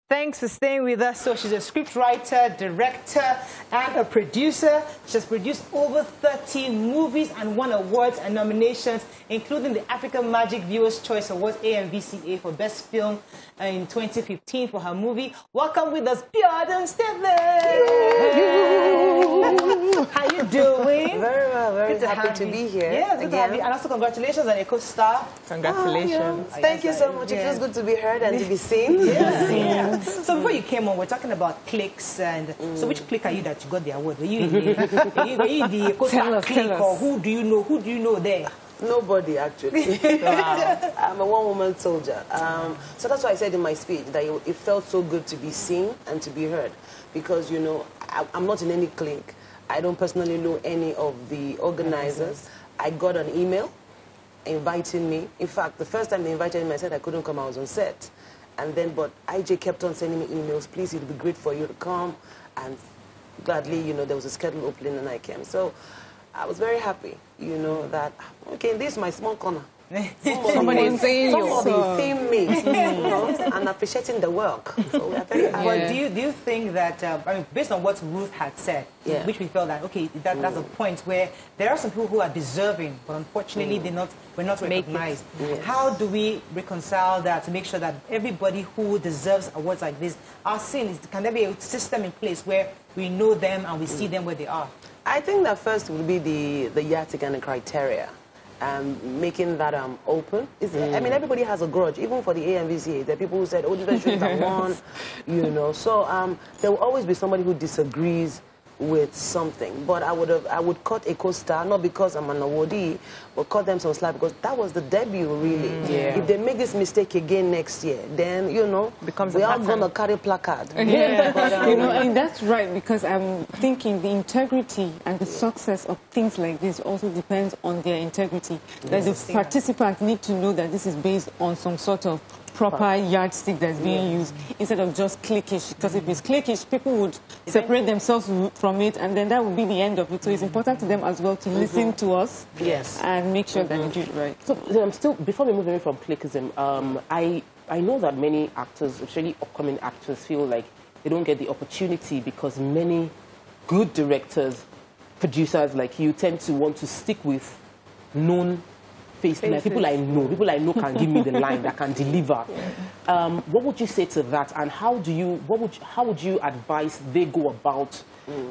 Thanks for staying with us. So she's a scriptwriter, director, and a producer. She has produced over 30 movies and won awards and nominations, including the African Magic Viewers' Choice Awards, AMVCA, for Best Film in 2015 for her movie. Welcome with us, Bjorn How you doing? Very well, very happy to be here. Yes, good to have you. And also congratulations on your co-star. Congratulations. Thank you so much. It feels good to be heard and to be seen. Yeah. So before you came on, we're talking about cliques, and so which clique are you that you got the award? Were you in the co-star clique, or who do you know? Who do you know there? Nobody, actually. Wow. I'm a one-woman soldier. So that's why I said in my speech that it felt so good to be seen and to be heard. Because, you know, I'm not in any clique. I don't personally know any of the organizers. I got an email inviting me. In fact, the first time they invited me, I said I couldn't come. I was on set. And then, but IJ kept on sending me emails. Please, it would be great for you to come. And gladly, you know, there was a schedule opening and I came. So I was very happy, you know, that, okay, this is my small corner. Somebody is seeing me, you know, and appreciating the work. So we are very happy. But do you think that, I mean, based on what Ruth had said, which we felt that, okay, that's a point where there are some people who are deserving, but unfortunately we're not recognized. How do we reconcile that to make sure that everybody who deserves awards like this are seen? Can there be a system in place where we know them and we see them where they are? I think that first would be the yardstick and the criteria. Making that open. I mean, everybody has a grudge, even for the AMVCA. There are people who said, oh, this shouldn't have won, you know. So there will always be somebody who disagrees with something. But I would cut a co-star, not because I'm an awardee, but cut them some slack because that was the debut, really. If they make this mistake again next year, then, you know, we are going to carry placard. But, you know, and that's right, because I'm thinking the integrity and the success of things like this also depends on their integrity. That the participants need to know that this is based on some sort of proper yardstick that's being used instead of just cliquish. Because if it's cliquish, people would separate themselves from it, and then that would be the end of it. So it's important to them as well to listen to us and make sure that they do it right. So I'm still, before we move away from cliquism, I know that many actors, especially upcoming actors, feel like they don't get the opportunity because many good directors, producers like you tend to want to stick with known faces. Like people I know can give me the line that can deliver. What would you say to that, and how would you advise they go about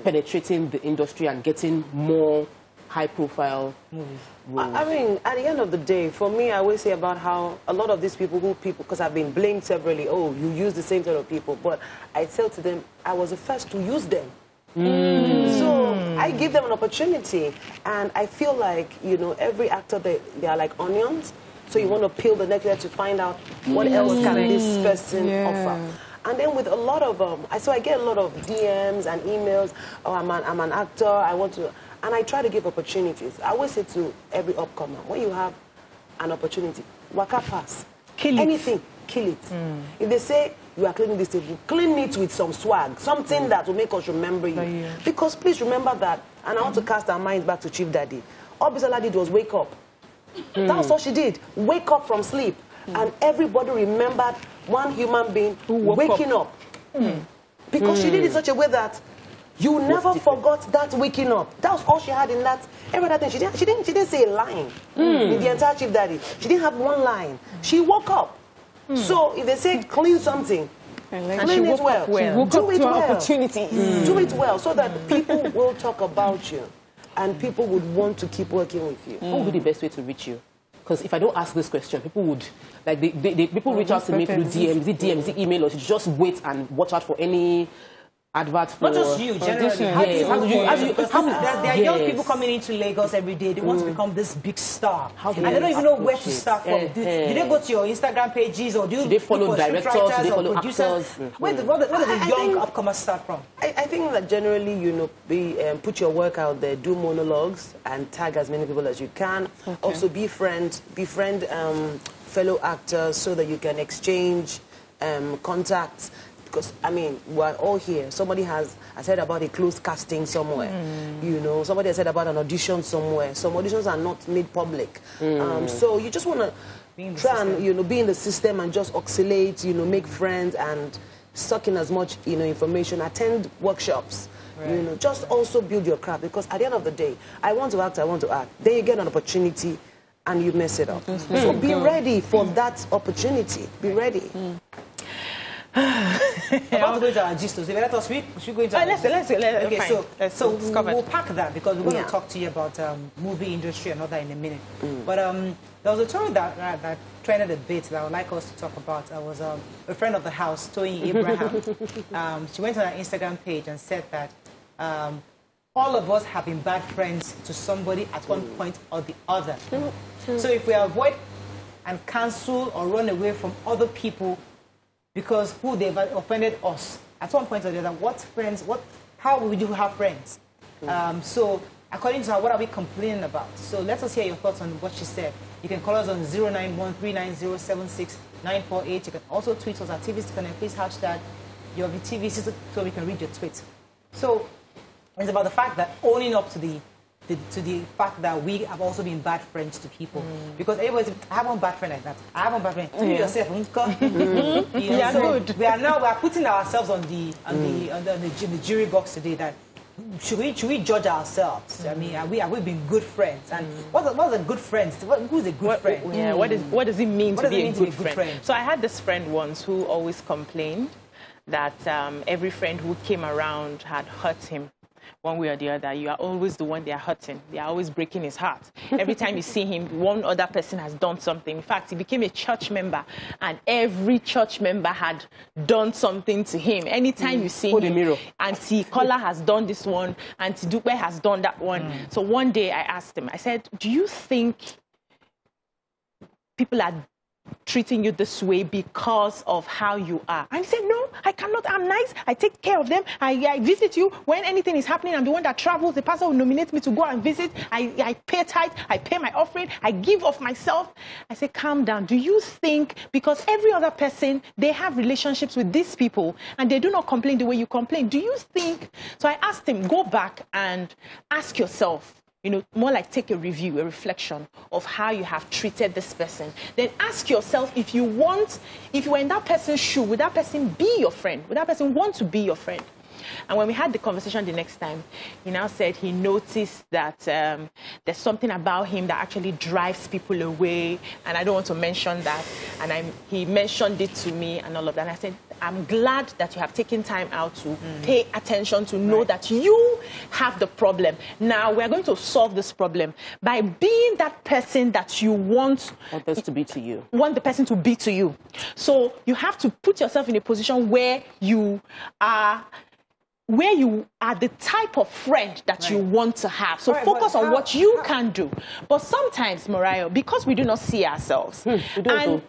penetrating the industry and getting more high-profile movies? I mean, at the end of the day, for me, I always say about how a lot of these people because I've been blamed severally, oh, you use the same set of people, but I tell to them, I was the first to use them. So I give them an opportunity, and I feel like, you know, every actor, they are like onions, so you want to peel the neck layer to find out what else can this person offer. And then with a lot of so I get a lot of DMs and emails. Oh, I'm an actor. I want to, and I try to give opportunities. I always say to every upcomer, when you have an opportunity, waka pass, kill anything, kill it. If they say you are cleaning this table, clean it with some swag, something that will make us remember you. Because please remember that, and I want to cast our minds back to Chief Daddy. All Bisola did was wake up. That was all she did. Wake up from sleep. And everybody remembered one human being waking up. Because she did it in such a way that you never forgot that waking up. That was all she had in that. Every other thing, she didn't say a line in the entire Chief Daddy. She didn't have one line. She woke up. So if they say clean something, clean it well. Do it well. Do it well so that people will talk about you and people would want to keep working with you. What would be the best way to reach you? Because if I don't ask this question, people would, like, people reach out to me through DMs, email, or just wait and watch out for any advert for... Not just you, generally. There are young people coming into Lagos every day. They want to become this big star. And they don't even know where to start from. Do they go to your Instagram pages, or do they follow directors, do they follow actors? Where do the young upcomers start from? I think that generally, you know, put your work out there, do monologues, and tag as many people as you can. Also befriend fellow actors so that you can exchange contacts. Because, I mean, we're all here. Somebody has said about a closed casting somewhere. You know, somebody has said about an audition somewhere. Some auditions are not made public. So you just want to try and, you know, be in the system and just oscillate, you know, make friends and suck in as much, information, attend workshops. Right. Just also build your craft, because at the end of the day, I want to act. Then you get an opportunity and you mess it up. So be ready for that opportunity. Be ready. About to go into our gist, let us should go into our let's okay, so we'll pack that, because we're going to Yeah. talk to you about movie industry and all that in a minute. But there was a story that trended a bit that I would like us to talk about. I was a friend of the house, Toyin Abraham. She went on her Instagram page and said that all of us have been bad friends to somebody at one point or the other. So if we avoid and cancel or run away from other people because who they've offended us at one point or the other, how would you have friends? So according to her, what are we complaining about? So let us hear your thoughts on what she said. You can call us on 09139076948. You can also tweet us at TVStickconnect. Please hashtag your TV so we can read your tweets. So it's about the fact that owning up to the fact that we have also been bad friends to people. Because everybody, I have one bad friend like that. I have one bad friend. You yourself, good. We are putting ourselves on the jury box today. That should we judge ourselves? I mean, have we been good friends? And what's a good friend? Who's a good friend? Yeah. What does it mean to be a good friend? So I had this friend once who always complained that every friend who came around had hurt him. One way or the other, you are always the one they are hurting. They are always breaking his heart. Every time you see him, one other person has done something. In fact, he became a church member, and every church member had done something to him. Anytime you see him, Auntie Kola has done this one, Auntie Dupe has done that one. So one day I asked him, I said, do you think people are treating you this way because of how you are? And he said, no, I cannot. I'm nice. I take care of them. I visit you. When anything is happening, I'm the one that travels. The pastor will nominate me to go and visit. I pay tithe. I pay my offering. I give of myself. I say, calm down. Do you think, because every other person, they have relationships with these people and they do not complain the way you complain. Do you think? So I asked him, go back and ask yourself, more like take a review, a reflection of how you have treated this person. Then ask yourself, if you were in that person's shoe, would that person be your friend? Would that person want to be your friend? And when we had the conversation the next time, he now said he noticed that there's something about him that actually drives people away. And I don't want to mention that. And he mentioned it to me and all of that. And I said, I'm glad that you have taken time out to pay attention to know that you have the problem. Now, we're going to solve this problem by being that person that you want others to be to you. Want the person to be to you. So you have to put yourself in a position where you are the type of friend that you want to have. So focus on what you can do. But sometimes, Mariah, because we do not see ourselves,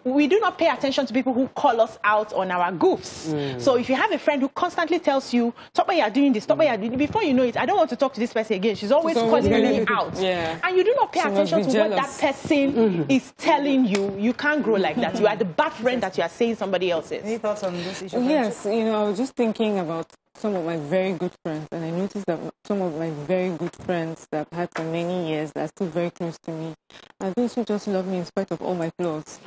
we do not pay attention to people who call us out on our goofs. So if you have a friend who constantly tells you, stop what you are doing this, stop what you are doing, before you know it, I don't want to talk to this person again. She's always calling me out. Yeah. And you do not pay attention to what that person is telling you. You can't grow like that. You are the bad friend that you are saying somebody else is. Any thoughts on this issue? Yes, I was just thinking about some of my very good friends, and I noticed that some of my very good friends that I've had for many years that are still very close to me are those who just love me in spite of all my flaws.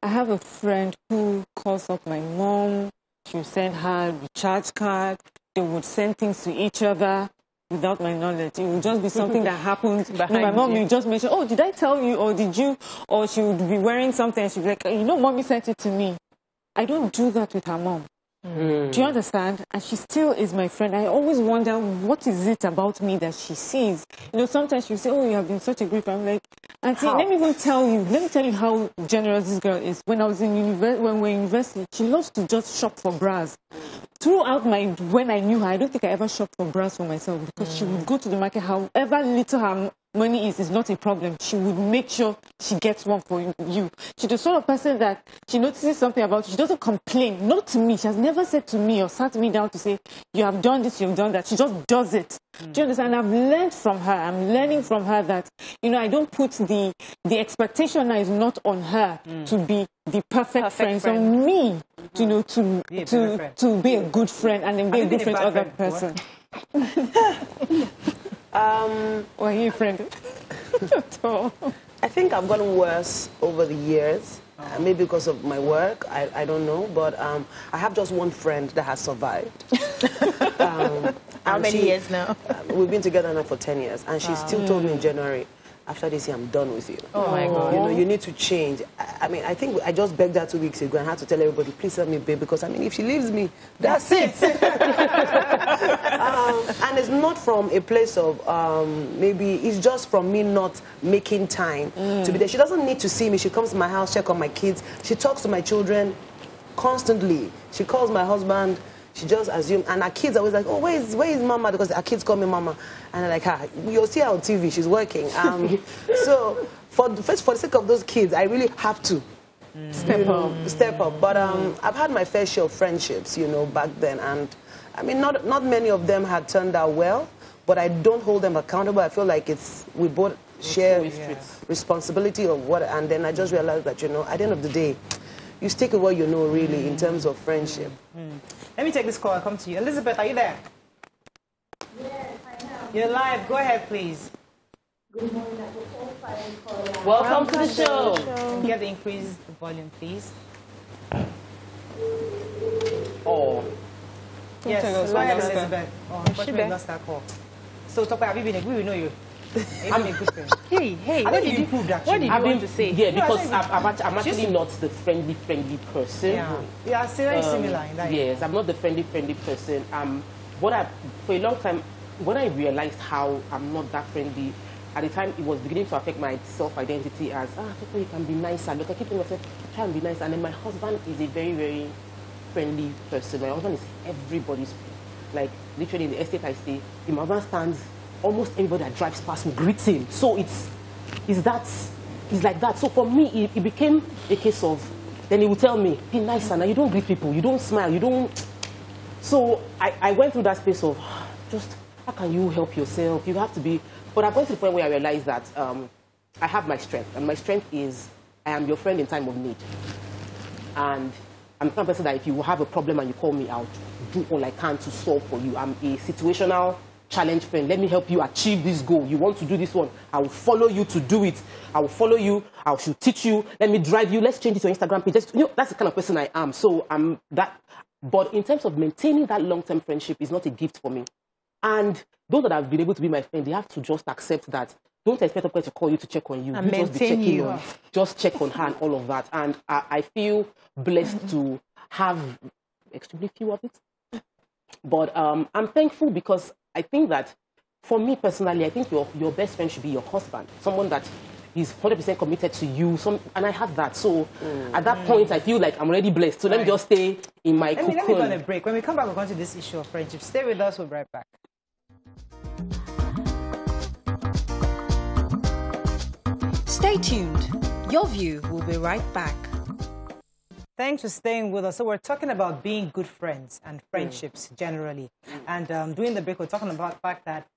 I have a friend who calls up my mom. She would send her recharge card. They would send things to each other without my knowledge. It would just be something that happened. My mom would just mention, oh, did I tell you, or did you? Or she would be wearing something and she'd be like, mommy sent it to me. I don't do that with her mom. Do you understand? And she still is my friend. I always wonder, what is it about me that she sees? Sometimes she'll say, oh, you have been such a great friend. I'm like, Auntie, let me tell you how generous this girl is. When we were in university, she loves to just shop for bras. Throughout when I knew her, I don't think I ever shopped for bras for myself, because she would go to the market, however little her money is not a problem. She would make sure she gets one for you. She's the sort of person that she notices something about you. She doesn't complain. Not to me. She has never said to me or sat me down to say, you have done this, you've done that. She just does it. Do you understand? I've learned from her. I'm learning from her that, I don't put the expectation now is not on her to be the perfect friend. So me, to be a good friend and then be a good friend to other person. Are you a friend? I think I've gotten worse over the years. Maybe because of my work, I don't know. But I have just one friend that has survived. How many years now? We've been together now for 10 years. And she still told me in January, after this year, I'm done with you. Oh, my God. You know, you need to change. I mean, I think I just begged her 2 weeks ago and had to tell everybody, please help me, babe, because, I mean, if she leaves me, that's it. And it's not from a place of, maybe, it's just from me not making time to be there. She doesn't need to see me. She comes to my house, check on my kids. She talks to my children constantly. She calls my husband. She just assumes, and our kids are always like, oh, where is Mama? Because our kids call me Mama. And I'm like, you'll see her on TV, she's working. So for the sake of those kids, I really have to step up. But I've had my fair share of friendships, you know, back then. And I mean, not many of them had turned out well, but I don't hold them accountable. I feel like we both share responsibility of what, and then I just realized that, you know, at the end of the day, you stick with what you know, really, in terms of friendship. Let me take this call. I'll come to you. Elizabeth, are you there? Yes, I am. You're live. Go ahead, please. Good morning. I was all silent caller. Welcome to the show. Can you have the increase the volume, please? Oh. Yes, go ahead, Elizabeth. Oh, unfortunately, we lost that call. So, Topa, have you been a good? We know you. I'm a good friend. Hey, what did you improve that? What did you want to say? Yeah, because I'm actually not the friendly person. Yeah, very similar in that. Yes, I'm not the friendly person. For a long time, when I realized how I'm not that friendly, at the time it was beginning to affect my self-identity as, people, you can be nicer. Look, I keep telling myself, try and be nice. And then my husband is a very, very friendly person. My husband is everybody's friend. Like, literally in the estate I stay, my husband stands, almost everybody that drives past me greets him. So it's like that. So for me, it became a case of, then he would tell me, be nice, Anna, you don't greet people, you don't smile, you don't. So I went through that space of, just, how can you help yourself? You have to be, but I went to the point where I realized that I have my strength, and my strength is, I am your friend in time of need. And I'm the kind of person that if you have a problem and you call me out, do all I can to solve for you. I'm a situational challenge friend. Let me help you achieve this goal. You want to do this one, I will follow you to do it. I will follow you, I should teach you, let me drive you, let's change it to your Instagram page. That's the kind of person I am. So I'm that. But in terms of maintaining that long-term friendship is not a gift for me. And those that have been able to be my friend, they have to just accept that. Don't expect a person to call you to check on you. And just be checking you. Just check on her and all of that. And I feel blessed to have extremely few of it. But I'm thankful because I think that, for me personally, I think your best friend should be your husband. Someone that is 100% committed to you. And I have that. So at that point, I feel like I'm already blessed. So let me just stay in my cocoon. Let me go on a break. When we come back, we're going to this issue of friendship. Stay with us. We'll be right back. Stay tuned. Your View will be right back. Thanks for staying with us. So we're talking about being good friends and friendships generally. And during the break, we're talking about the fact that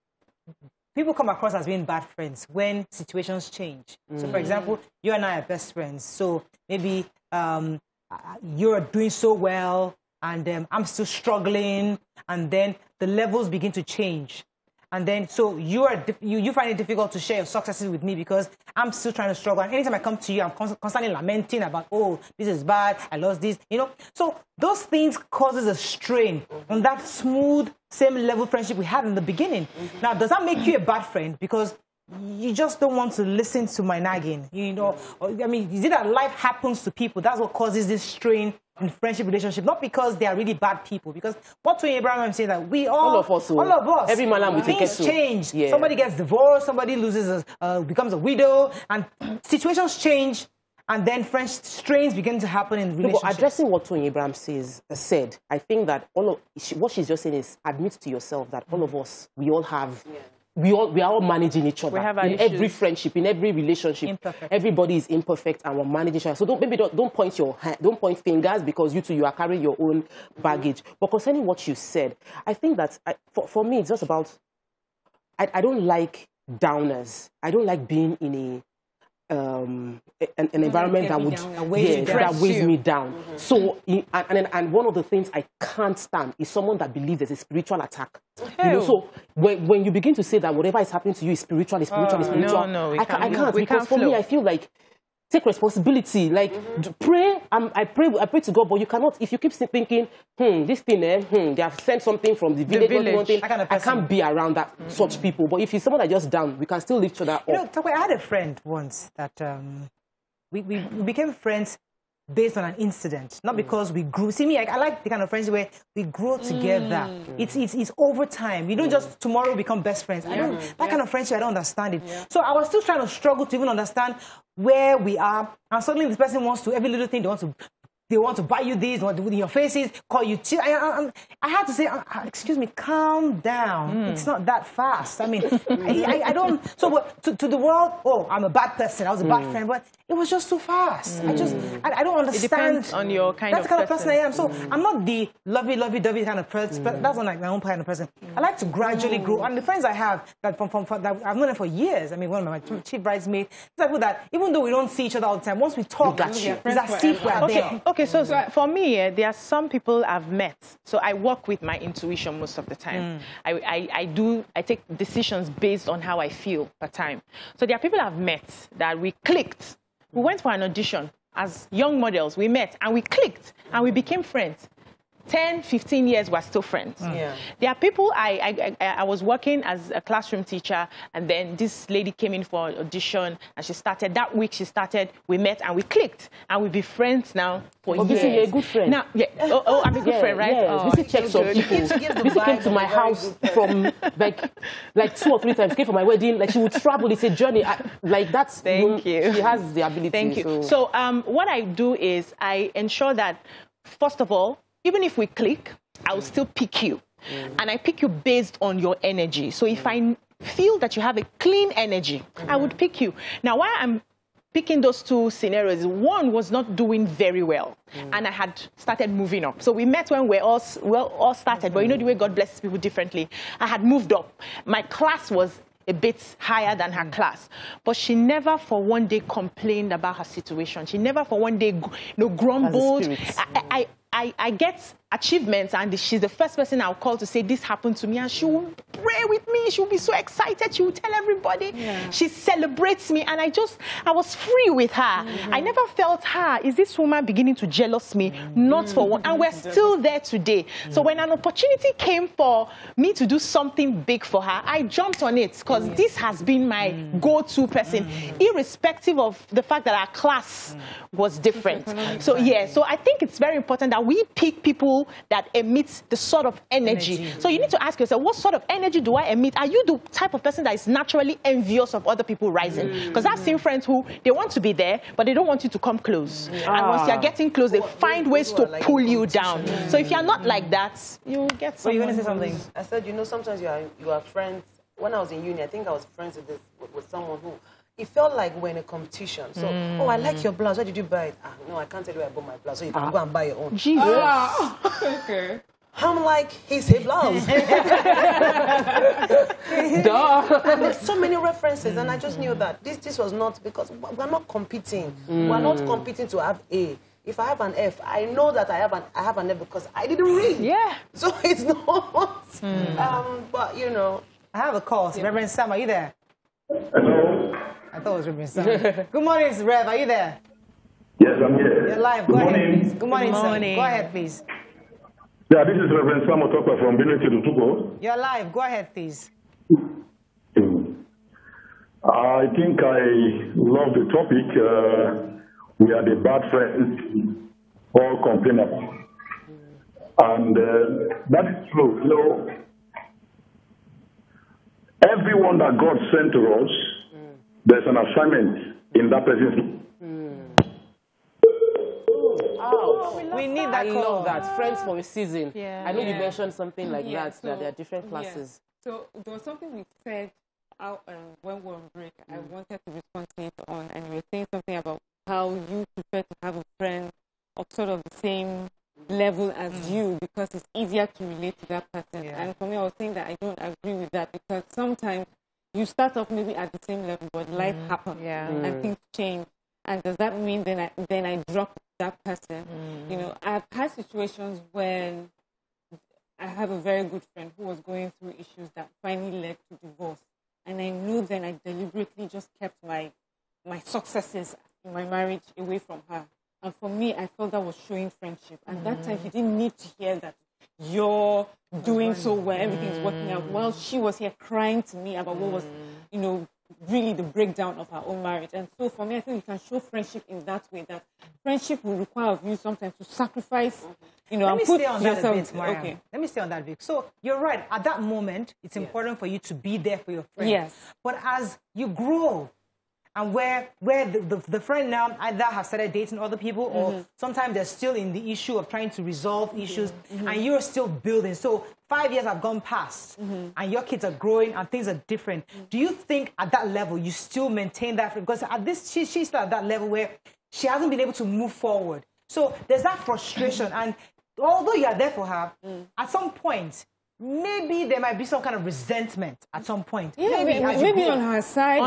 people come across as being bad friends when situations change. So, for example, you and I are best friends. So maybe you're doing so well and I'm still struggling. And then the levels begin to change. And then, so you find it difficult to share your successes with me because I'm still trying to struggle. And anytime I come to you, I'm constantly lamenting about, oh, this is bad, I lost this, you know. So those things causes a strain on that smooth, same level friendship we had in the beginning. Now, does that make you a bad friend? Because you just don't want to listen to my nagging, you know. I mean, is it that life happens to people? That's what causes this strain in friendship relationship, not because they are really bad people. Because what Toyin Abraham said that we all of us, every man we take things change. Yeah. Somebody gets divorced, somebody loses, becomes a widow, and situations change, and then strains begin to happen in relationships. But addressing what Toyin Abraham said, I think that what she's just saying is admit to yourself that all of us, we all have. Yeah. We are all managing each other in every friendship, in every relationship. Imperfect. Everybody is imperfect and we're managing each other. So don't point fingers because you are carrying your own baggage. But concerning what you said, I think that for me it's just about I don't like downers. I don't like being in an environment that weighs me down. So and one of the things I can't stand is someone that believes there's a spiritual attack. You know, so when you begin to say that whatever is happening to you is spiritual, No, I can't because for me I feel like take responsibility. Like, pray. I pray to God, but you cannot. If you keep thinking, this thing, they have sent something from the village. I can't be around that such people. But if you're someone that just down, we can still lift each other up. You know, I had a friend once that we became friends based on an incident, not because we grew. See me, I like the kind of friends where we grow together. It's over time. You don't just tomorrow become best friends. I don't, that kind of friendship, I don't understand it. So I was still trying to struggle to even understand where we are. And suddenly this person wants to, every little thing they want to buy you this, they want to do in your faces, call you cheap. I had to say, excuse me, calm down. It's not that fast. I mean, I don't. So to the world, oh, I'm a bad person. I was a bad friend, but it was just too fast. I don't understand. It depends on your kind of person. That's the kind of person I am. So I'm not the lovey-dovey kind of person. But that's not like my own kind of person. I like to gradually grow. And the friends I have that that I've known them for years. I mean, one of my chief bridesmaids, people that even though we don't see each other all the time, once we talk, it's as if we're there. Okay, so for me, there are some people I've met. So I work with my intuition most of the time. I take decisions based on how I feel per time. So there are people I've met that we clicked. We went for an audition as young models. We met and we clicked and we became friends. 10, 15 years, we're still friends. There are people, I was working as a classroom teacher, and then this lady came in for an audition, and she started, that week she started, we met and we clicked, and we'll be friends now for years. You're a good friend. Now, I'm a good friend, right? Yes. Bisi checked some people. Bisi came to my house from, like 2 or 3 times, came for my wedding, like she would travel, it's a journey. Like that's, Thank you. She has the ability. Thank you. So what I do is I ensure that, first of all, even if we click, I will still pick you. And I pick you based on your energy. So if I feel that you have a clean energy, I would pick you. Now, why I'm picking those two scenarios, one was not doing very well. And I had started moving up. So we met when we all started. But you know the way God blesses people differently. I had moved up. My class was a bit higher than her class. But she never for one day complained about her situation. She never for one day grumbled. I get achievements, and she's the first person I'll call to say this happened to me, and she will pray with me. She will be so excited. She will tell everybody. She celebrates me, and I was free with her. I never felt her. Is this woman beginning to jealous me? Not for one. And we're still there today. So when an opportunity came for me to do something big for her, I jumped on it because this has been my go-to person, irrespective of the fact that our class was different. So so I think it's very important that we pick people that emit the sort of energy. So you need to ask yourself, what sort of energy do I emit? Are you the type of person that is naturally envious of other people rising? Because I've seen friends who, they want to be there, but they don't want you to come close. And once you're getting close, they find ways to pull you down. So if you're not like that, you'll get something. You're going to say something? I said, you know, sometimes you are friends. When I was in uni, I think I was friends with someone who, it felt like we're in a competition. So, oh, I like your blouse. Where did you buy it? No, I can't tell you where I bought my blouse. So you can go and buy your own. Jesus. Okay. I'm like, he's a blouse. And there's so many references, and I just knew that this was not, because we're not competing. We're not competing to have A. If I have an F, I know that I have an F because I didn't read. Yeah. So it's not. But you know, I have a call. Reverend Sam, are you there? Hello. I thought it was Reverend Sam. Good morning, Rev. Are you there? Yes, I'm here. You're live. Go ahead, please. Good morning, sir. Go ahead, please. Yeah, this is Reverend Sam Otopa from Benue Tuko. You're live. Go ahead, please. I think I love the topic. We are the bad friends all complain about. And that is true. You know, everyone that God sent to us, there's an assignment in that person's. We need that I call. love that. Friends for a season. Yeah. I know you mentioned something like that, So, that there are different classes. So there was something we said out, when we were on break. I wanted to respond to it on, and we were saying something about how you prefer to have a friend of sort of the same level as you, because it's easier to relate to that person. And for me, I was saying that I don't agree with that, because sometimes you start off maybe at the same level, but life happens and things change. And does that mean then I drop that person? You know, I've had situations when I have a very good friend who was going through issues that finally led to divorce. And I knew then I deliberately just kept my successes in my marriage away from her. And for me, I felt that was showing friendship. And that time, she didn't need to hear that you're doing so well, everything's working out. While she was here crying to me about what was, you know, really the breakdown of her own marriage. And so for me, I think you can show friendship in that way, that friendship will require of you sometimes to sacrifice, you know, Let and me put stay on that yourself... a bit, Mariam. Okay. Let me stay on that bit. So you're right. At that moment, it's important for you to be there for your friend. Yes. But as you grow, and where the friend now either has started dating other people or sometimes they're still in the issue of trying to resolve issues and you're still building. So 5 years have gone past and your kids are growing and things are different. Do you think at that level you still maintain that? Because at this, she's still at that level where she hasn't been able to move forward. So there's that frustration. And although you are there for her, at some point, maybe there might be some kind of resentment at some point. Yeah, maybe on her side,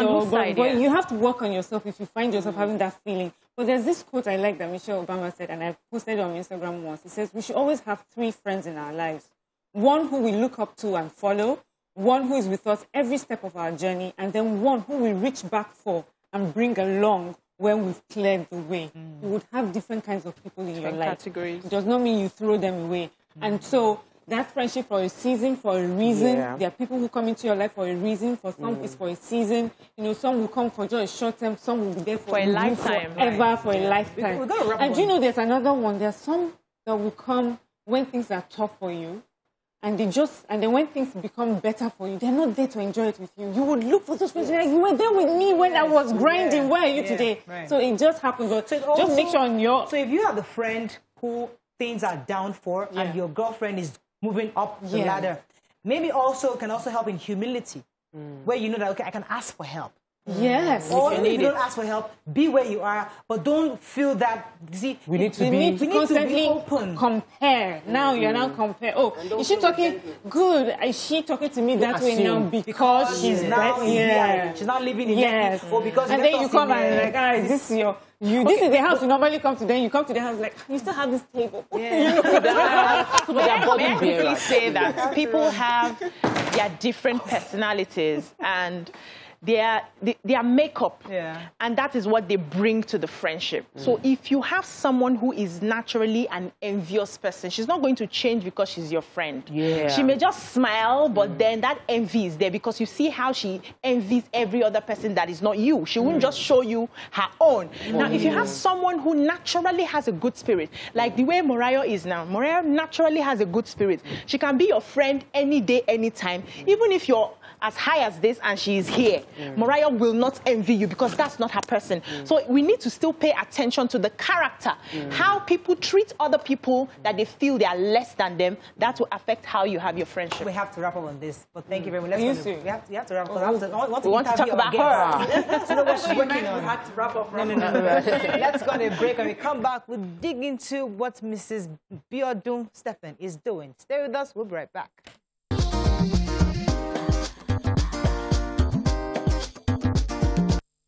but you have to work on yourself if you find yourself having that feeling. But there's this quote I like that Michelle Obama said, and I posted it on Instagram once. It says, we should always have 3 friends in our lives. One who we look up to and follow, one who is with us every step of our journey, and then one who we reach back for and bring along when we've cleared the way. You would have different kinds of people in your life. Categories. It does not mean you throw them away. And so that friendship for a season, for a reason. Yeah. There are people who come into your life for a reason. For some, it's for a season. You know, some will come for just a short term. Some will be there for a lifetime. Forever, for a lifetime. And you know, there's another one. There's some that will come when things are tough for you. And then when things become better for you, they're not there to enjoy it with you. You would look for those friends, like, you were there with me when I was grinding. Where are you today? Right. So it just happens. But so also, just make sure on your... So if you have the friend who things are down for and your girlfriend is moving up the ladder, maybe also can also help in humility, where you know that, okay, I can ask for help. Yes. Or if you don't ask for help, be where you are, but don't feel that, see, we need to be open. Compare. Now you're now compare. Oh, is she talking good? Is she talking to me that way now because she's now she's not living in it, or because and then you come and like, this is your... This is the house you normally come to. Then you come to the house like, you still have this table. May I quickly say that people have their different personalities and their makeup, and that is what they bring to the friendship. So if you have someone who is naturally an envious person, she's not going to change because she's your friend. She may just smile, but then that envy is there because you see how she envies every other person that is not you. She won't just show you her own. Now, if you have someone who naturally has a good spirit, like the way Mariah is now, Mariah naturally has a good spirit. She can be your friend any day, anytime, even if you're as high as this and she is here. Mariah will not envy you because that's not her person. So we need to still pay attention to the character, how people treat other people that they feel they are less than them. That will affect how you have your friendship. We have to wrap up on this, but thank you very much. We have to wrap up. We want to talk about her. So know what she's working on. We had to wrap up. No. Let's go on a break. When we come back, we'll dig into what Mrs. Biodun Stephen is doing. Stay with us. We'll be right back.